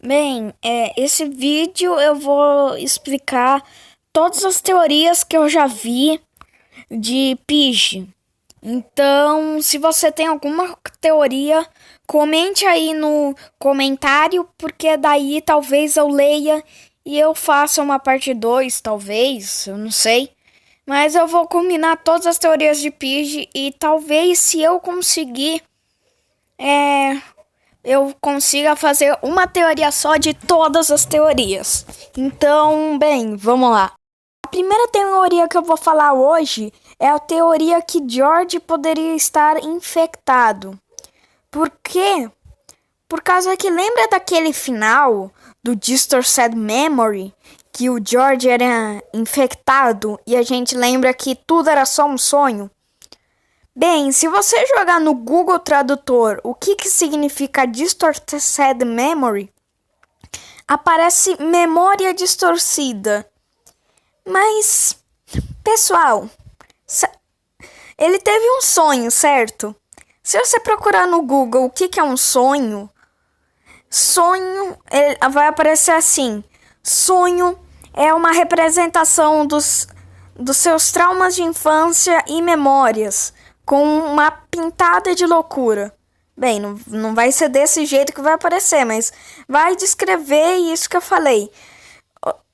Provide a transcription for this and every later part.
Bem, esse vídeo eu vou explicar todas as teorias que eu já vi de Pidgey. Então, se você tem alguma teoria, comente aí no comentário, porque daí talvez eu leia e eu faça uma parte 2, talvez, eu não sei. Mas eu vou combinar todas as teorias de Pidgey e talvez se eu conseguir, eu consiga fazer uma teoria só de todas as teorias. Então, bem, vamos lá. A primeira teoria que eu vou falar hoje é a teoria que George poderia estar infectado. Por quê? Por causa que lembra daquele final do Distorted Memory, que o George era infectado e a gente lembra que tudo era só um sonho? Bem, se você jogar no Google Tradutor o que significa Distorted Memory, aparece memória distorcida. Mas, pessoal, ele teve um sonho, certo? Se você procurar no Google o que é um sonho, vai aparecer assim: sonho é uma representação dos seus traumas de infância e memórias, com uma pintada de loucura. Bem, não vai ser desse jeito que vai aparecer, mas vai descrever isso que eu falei.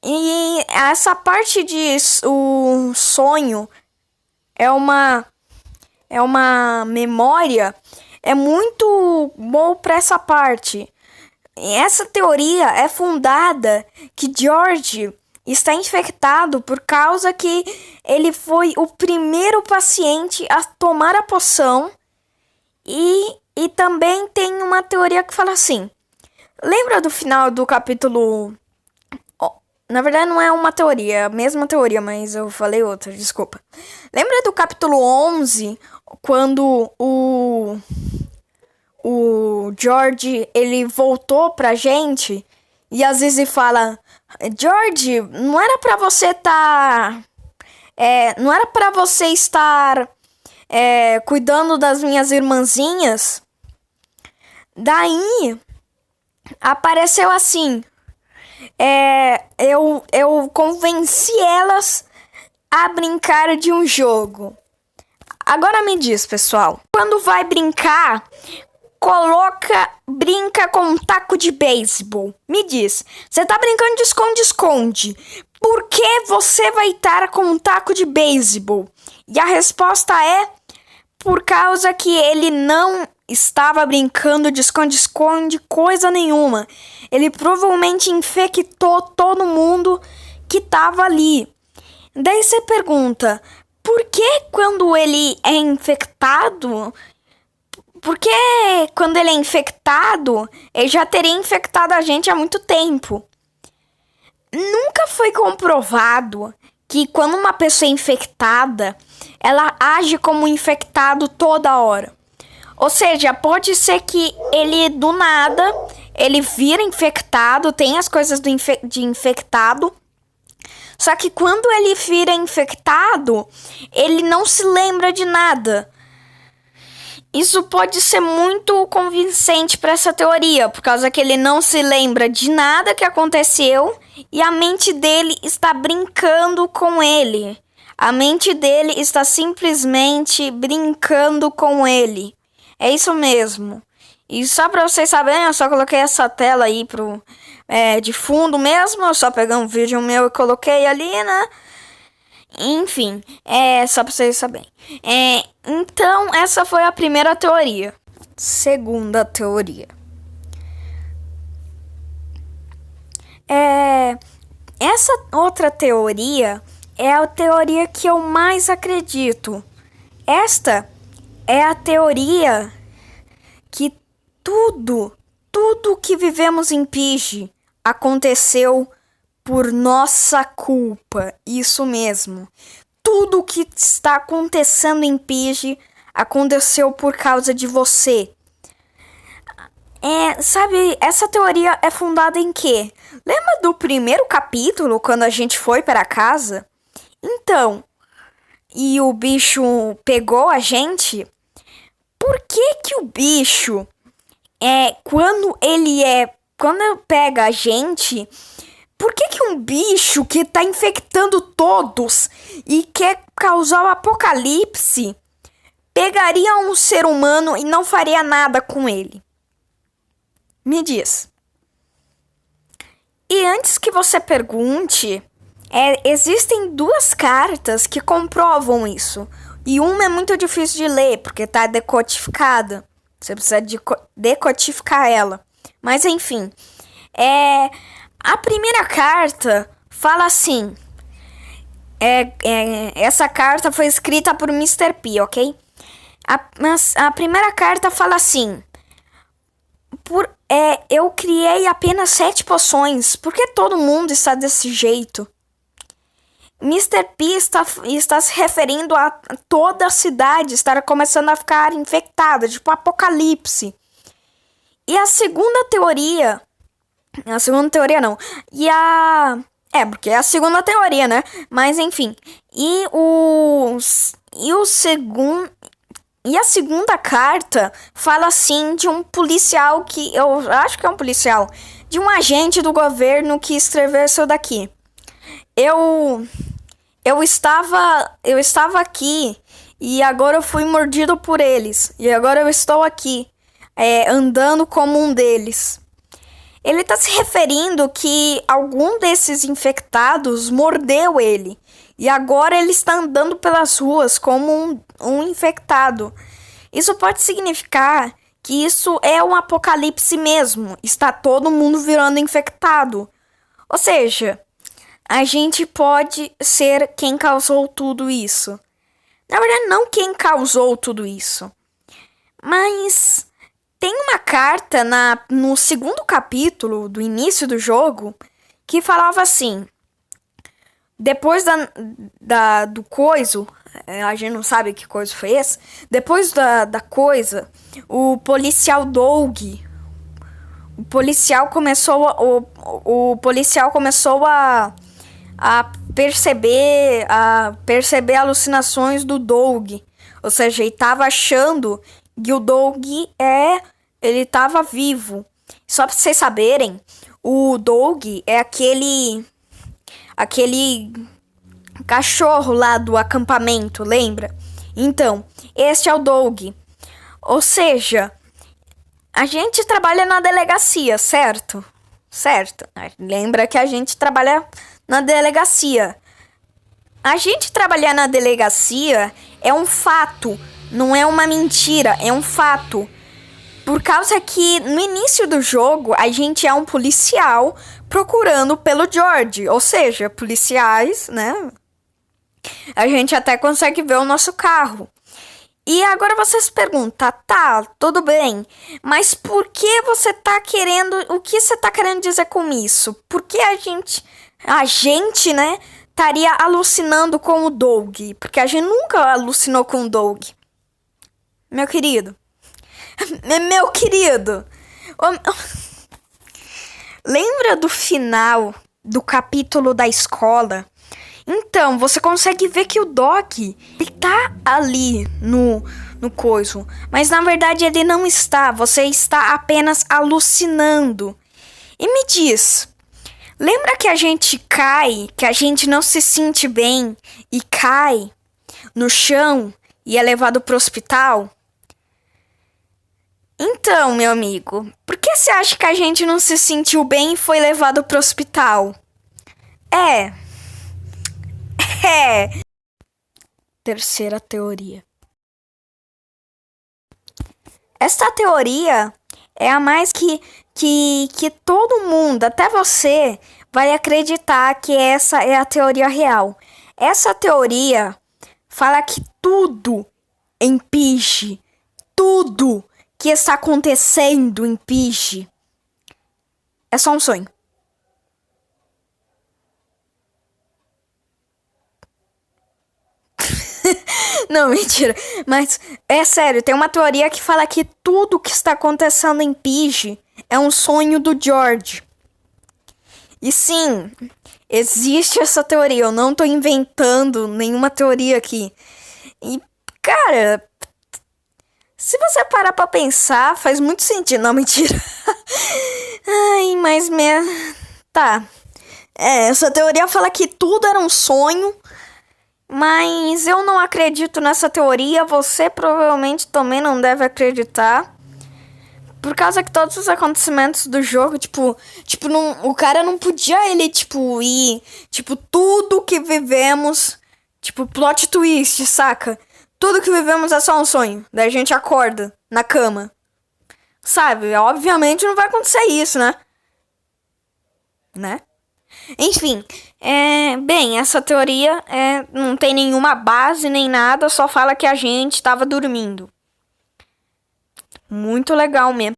E essa parte de o sonho é uma memória, é muito bom para essa parte. Essa teoria é fundada que George está infectado por causa que ele foi o primeiro paciente a tomar a poção e também tem uma teoria que fala assim. Lembra do final do capítulo... Na verdade não é uma teoria, é a mesma teoria, mas eu falei outra, desculpa. Lembra do capítulo 11, quando o George, ele voltou pra gente e às vezes fala: George, não era pra você não era pra você estar cuidando das minhas irmãzinhas? Daí apareceu assim: eu convenci elas a brincar de um jogo. Agora me diz, pessoal, quando vai brincar, brinca com um taco de beisebol. Me diz, você tá brincando de esconde-esconde. Por que você vai estar com um taco de beisebol? E a resposta é por causa que ele não estava brincando de esconde-esconde coisa nenhuma. Ele provavelmente infectou todo mundo que estava ali. Daí você pergunta, por que quando ele é infectado... Porque quando ele é infectado, ele já teria infectado a gente há muito tempo. Nunca foi comprovado que quando uma pessoa é infectada, ela age como um infectado toda hora. Ou seja, pode ser que ele do nada, ele vira infectado, tem as coisas de infectado. Só que quando ele vira infectado, ele não se lembra de nada. Isso pode ser muito convincente para essa teoria, por causa que ele não se lembra de nada que aconteceu e a mente dele está brincando com ele. A mente dele está simplesmente brincando com ele. É isso mesmo. E só para vocês saberem, eu só coloquei essa tela aí de fundo mesmo. Eu só peguei um vídeo meu e coloquei ali, né? Enfim, só pra vocês saberem. Então, essa foi a primeira teoria. Segunda teoria. Essa outra teoria é a teoria que eu mais acredito. Esta é a teoria que tudo que vivemos em Pidgey aconteceu por nossa culpa. Isso mesmo. Tudo o que está acontecendo em Pidgey aconteceu por causa de você. Sabe, essa teoria é fundada em quê? Lembra do primeiro capítulo, quando a gente foi para casa? Então, e o bicho pegou a gente? Por que o bicho, quando ele é quando pega a gente, por que um bicho que tá infectando todos e quer causar o apocalipse pegaria um ser humano e não faria nada com ele? Me diz. E antes que você pergunte, existem 2 cartas que comprovam isso. E uma é muito difícil de ler, porque tá decodificada. Você precisa decodificar ela. Mas enfim, a primeira carta fala assim. Essa carta foi escrita por Mr. P, ok? A primeira carta fala assim. Eu criei apenas 7 poções. Por que todo mundo está desse jeito? Mr. P está se referindo a toda a cidade estar começando a ficar infectada, tipo apocalipse. E a segunda teoria... A segunda teoria não. Porque é a segunda teoria, né? Mas enfim. E a segunda carta fala assim de um policial que... Eu acho que é um policial. De um agente do governo que escreveu isso daqui. Eu estava aqui e agora eu fui mordido por eles. E agora eu estou aqui, andando como um deles. Ele está se referindo que algum desses infectados mordeu ele. E agora ele está andando pelas ruas como um infectado. Isso pode significar que isso é um apocalipse mesmo. Está todo mundo virando infectado. Ou seja... A gente pode ser quem causou tudo isso. Na verdade, não quem causou tudo isso. Mas tem uma carta no segundo capítulo do início do jogo que falava assim. Depois do coiso, a gente não sabe que coisa foi esse. Depois da coisa, o policial Doug... O policial começou a perceber alucinações do Doug. Ou seja, ele estava achando que o Doug ele estava vivo. Só para vocês saberem, o Doug é aquele cachorro lá do acampamento, lembra? Então, este é o Doug. Ou seja, a gente trabalha na delegacia, certo? Certo. Lembra que a gente trabalha na delegacia. A gente trabalhar na delegacia é um fato, não é uma mentira, é um fato. Por causa que no início do jogo a gente é um policial procurando pelo George, ou seja, policiais, né? A gente até consegue ver o nosso carro. E agora você se pergunta, tá, tudo bem, mas por que você tá querendo, o que você tá querendo dizer com isso? Por que a gente, né, estaria alucinando com o Doug? Porque a gente nunca alucinou com o Doug. Meu querido. Lembra do final do capítulo da escola? Então, você consegue ver que o Doc, ele tá ali no coiso. Mas na verdade ele não está. Você está apenas alucinando. E me diz, lembra que a gente cai, que a gente não se sente bem e cai no chão e é levado pro hospital? Então, meu amigo, por que você acha que a gente não se sentiu bem e foi levado pro hospital? Terceira teoria. Esta teoria é a mais que todo mundo, até você, vai acreditar que essa é a teoria real. Essa teoria fala que tudo impinge, tudo que está acontecendo impinge. É só um sonho. Não, mentira. Mas é sério, tem uma teoria que fala que tudo que está acontecendo em Pidgey é um sonho do George. E sim, existe essa teoria. Eu não tô inventando nenhuma teoria aqui. E, cara, Se você parar pra pensar, faz muito sentido. Não, mentira. Ai, mas tá. Essa teoria fala que tudo era um sonho, mas eu não acredito nessa teoria. Você provavelmente também não deve acreditar. Por causa que todos os acontecimentos do jogo, o cara não podia ir, tudo que vivemos, plot twist, saca? Tudo que vivemos é só um sonho. Daí a gente acorda na cama. Sabe? Obviamente não vai acontecer isso, né? Enfim, bem, essa teoria não tem nenhuma base nem nada, só fala que a gente tava dormindo. Muito legal mesmo.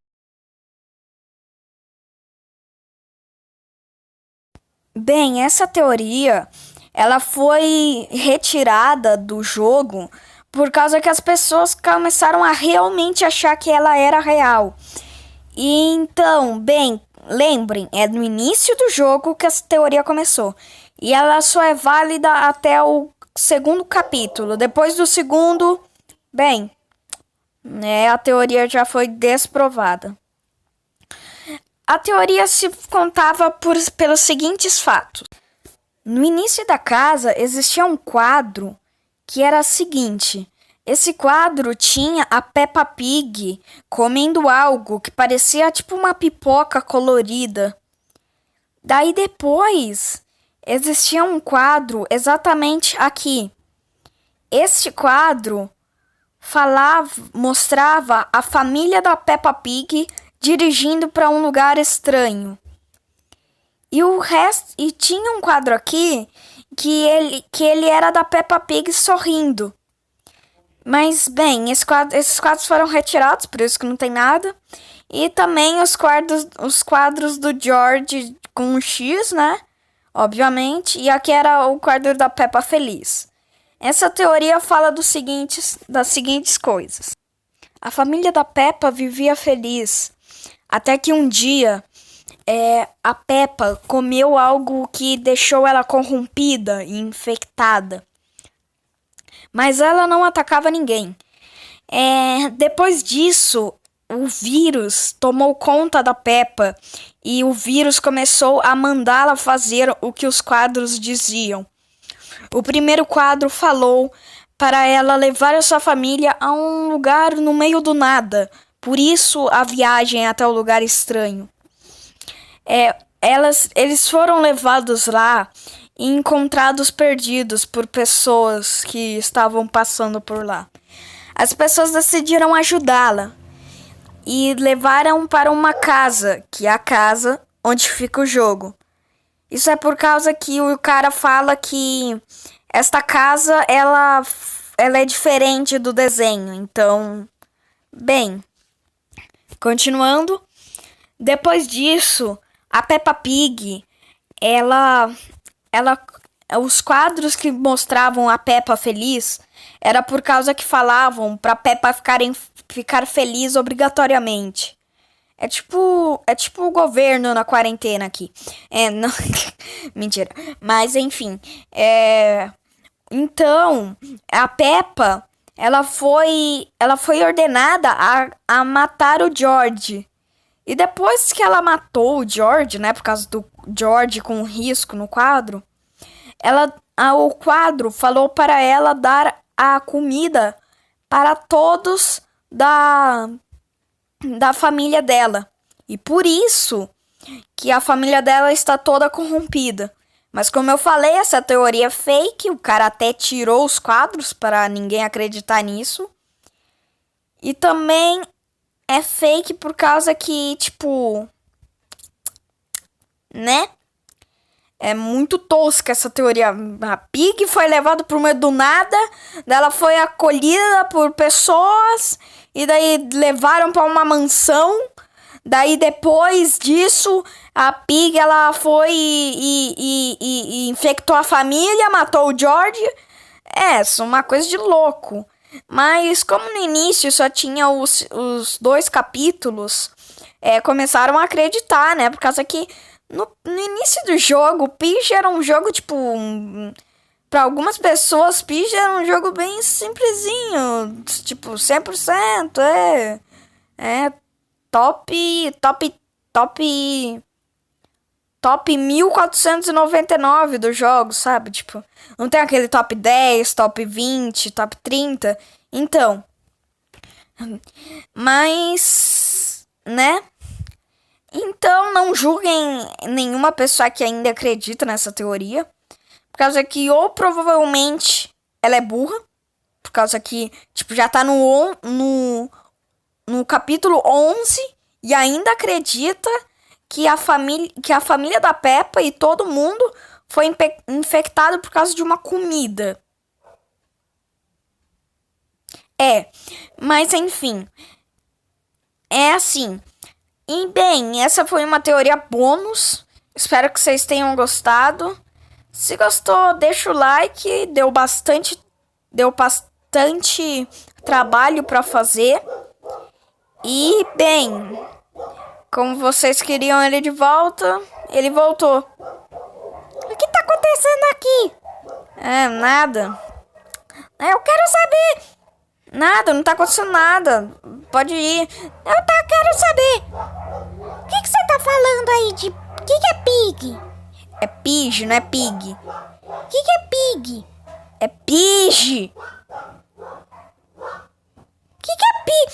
Bem, essa teoria, ela foi retirada do jogo por causa que as pessoas começaram a realmente achar que ela era real. E então, bem, lembrem, é no início do jogo que essa teoria começou. E ela só é válida até o segundo capítulo. Depois do segundo, bem, a teoria já foi desprovada. A teoria se contava pelos seguintes fatos. No início da casa existia um quadro que era o seguinte. Esse quadro tinha a Peppa Pig comendo algo que parecia tipo uma pipoca colorida. Daí depois existia um quadro exatamente aqui. Este quadro mostrava a família da Peppa Pig dirigindo para um lugar estranho. E tinha um quadro aqui que ele era da Peppa Pig sorrindo. Mas, bem, esses quadros foram retirados, por isso que não tem nada. E também os quadros do George com um X, né? Obviamente. E aqui era o quadro da Peppa feliz. Essa teoria fala das seguintes coisas. A família da Peppa vivia feliz. Até que um dia, a Peppa comeu algo que deixou ela corrompida e infectada. Mas ela não atacava ninguém. Depois disso, o vírus tomou conta da Peppa e o vírus começou a mandá-la fazer o que os quadros diziam. O primeiro quadro falou para ela levar a sua família a um lugar no meio do nada. Por isso a viagem até o lugar estranho. Eles foram levados lá e encontrados perdidos por pessoas que estavam passando por lá. As pessoas decidiram ajudá-la e levaram para uma casa, que é a casa onde fica o jogo. Isso é por causa que o cara fala que esta casa ela é diferente do desenho. Então, bem, continuando. Depois disso, a Peppa Pig, os quadros que mostravam a Peppa feliz era por causa que falavam pra Peppa ficar feliz obrigatoriamente. É tipo o governo na quarentena aqui. Não, mentira. Mas enfim, então a Peppa, ela foi ordenada a matar o George. E depois que ela matou o George, né, por causa do George com um risco no quadro, o quadro falou para ela dar a comida para todos da família dela. E por isso que a família dela está toda corrompida. Mas como eu falei, essa teoria é fake. O cara até tirou os quadros para ninguém acreditar nisso. E também é fake por causa que, né? É muito tosca essa teoria. A Pig foi levada pro meio do nada, daí ela foi acolhida por pessoas, e daí levaram para uma mansão. Daí depois disso, a Pig ela foi e infectou a família, matou o George. Isso é uma coisa de louco. Mas como no início só tinha os 2 capítulos, começaram a acreditar, né? Por causa que no início do jogo, o Peach era um jogo, Pra algumas pessoas, Pidge é um jogo bem simplesinho. Tipo, 100%. É top 1499 dos jogos, sabe? Tipo, não tem aquele top 10, top 20, top 30. Então, mas, né? Então, não julguem nenhuma pessoa que ainda acredita nessa teoria. Por causa que, ou provavelmente, ela é burra. Por causa que, tipo, já tá no capítulo 11 e ainda acredita que a família da Peppa e todo mundo foi infectado por causa de uma comida. Mas enfim. É assim. E bem, essa foi uma teoria bônus. Espero que vocês tenham gostado. Se gostou, deixa o like. Deu bastante trabalho pra fazer. E bem, como vocês queriam ele de volta, ele voltou. O que tá acontecendo aqui? Nada. Eu quero saber. Nada, não tá acontecendo nada. Pode ir. Quero saber. O que você tá falando aí de... O que é pig? É pige, não é pig. O que é pig? É pige. O que é pig?